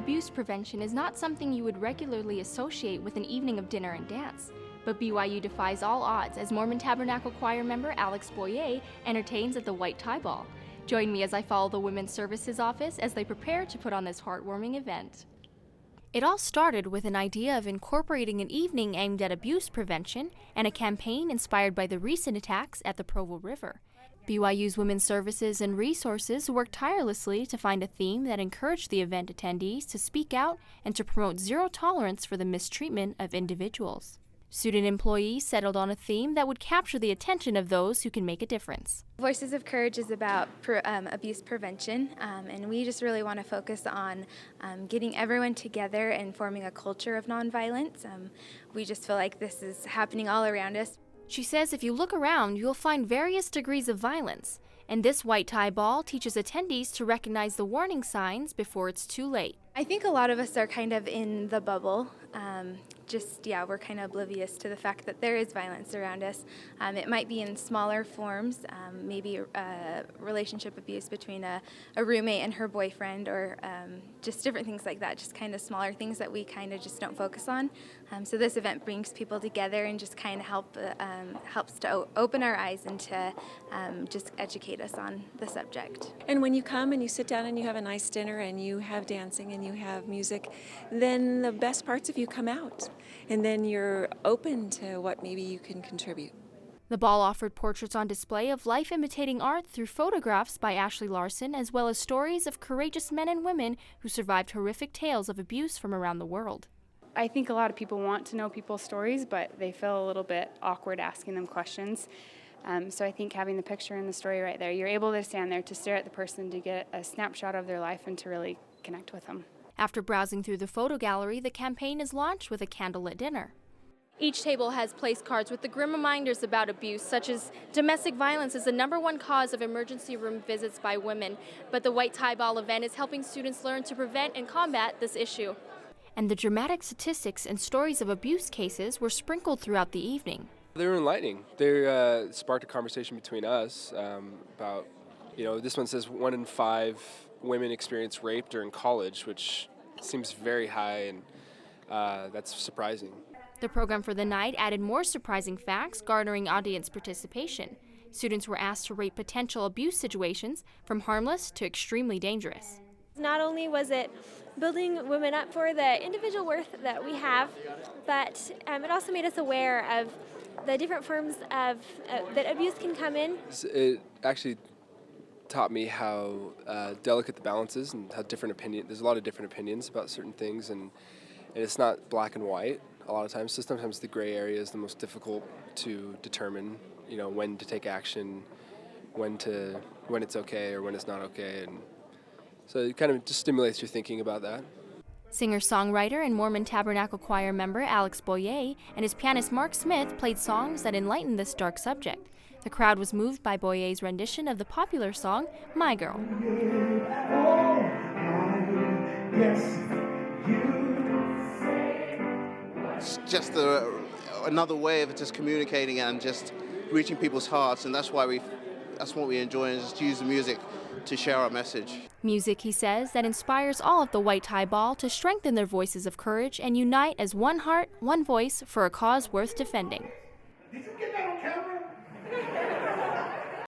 Abuse prevention is not something you would regularly associate with an evening of dinner and dance. But BYU defies all odds as Mormon Tabernacle Choir member Alex Boye entertains at the White Tie Ball. Join me as I follow the Women's Services Office as they prepare to put on this heartwarming event. It all started with an idea of incorporating an evening aimed at abuse prevention and a campaign inspired by the recent attacks at the Provo River. BYU's Women's Services and Resources worked tirelessly to find a theme that encouraged the event attendees to speak out and to promote zero tolerance for the mistreatment of individuals. Student employees settled on a theme that would capture the attention of those who can make a difference. Voices of Courage is about abuse prevention, and we just really want to focus on getting everyone together and forming a culture of nonviolence. We just feel like this is happening all around us. She says if you look around, you'll find various degrees of violence, and this White Tie Ball teaches attendees to recognize the warning signs before it's too late. I think a lot of us are kind of in the bubble. We're kind of oblivious to the fact that there is violence around us. It might be in smaller forms, maybe relationship abuse between a roommate and her boyfriend, or just different things like that, just kind of smaller things that we kind of just don't focus on. So this event brings people together and just kind of helps to open our eyes and to just educate us on the subject. And when you come and you sit down and you have a nice dinner and you have dancing and you have music, then the best parts of you come out. And then you're open to what maybe you can contribute. The ball offered portraits on display of life imitating art through photographs by Ashley Larson, as well as stories of courageous men and women who survived horrific tales of abuse from around the world. I think a lot of people want to know people's stories, but they feel a little bit awkward asking them questions. So I think having the picture and the story right there, you're able to stand there to stare at the person, to get a snapshot of their life and to really connect with them. After browsing through the photo gallery, the campaign is launched with a candlelit dinner. Each table has place cards with the grim reminders about abuse, such as domestic violence is the #1 cause of emergency room visits by women. But the White Tie Ball event is helping students learn to prevent and combat this issue. And the dramatic statistics and stories of abuse cases were sprinkled throughout the evening. They were enlightening. They sparked a conversation between us about, this one says 1 in 5 women experience rape during college, which seems very high, and that's surprising. The program for the night added more surprising facts, garnering audience participation. Students were asked to rate potential abuse situations from harmless to extremely dangerous. Not only was it building women up for the individual worth that we have, but it also made us aware of the different forms of that abuse can come in. It actually taught me how delicate the balance is and how there's a lot of different opinions about certain things, and it's not black and white a lot of times. So sometimes the gray area is the most difficult to determine, when to take action, when it's okay or when it's not okay. And so it kind of just stimulates your thinking about that. Singer-songwriter and Mormon Tabernacle Choir member Alex Boye and his pianist Mark Smith played songs that enlightened this dark subject. The crowd was moved by Boye's rendition of the popular song, My Girl. It's just another way of just communicating and just reaching people's hearts, and that's what we enjoy, and just use the music to share our message. Music, he says, that inspires all of the White Tie Ball to strengthen their voices of courage and unite as one heart, one voice for a cause worth defending.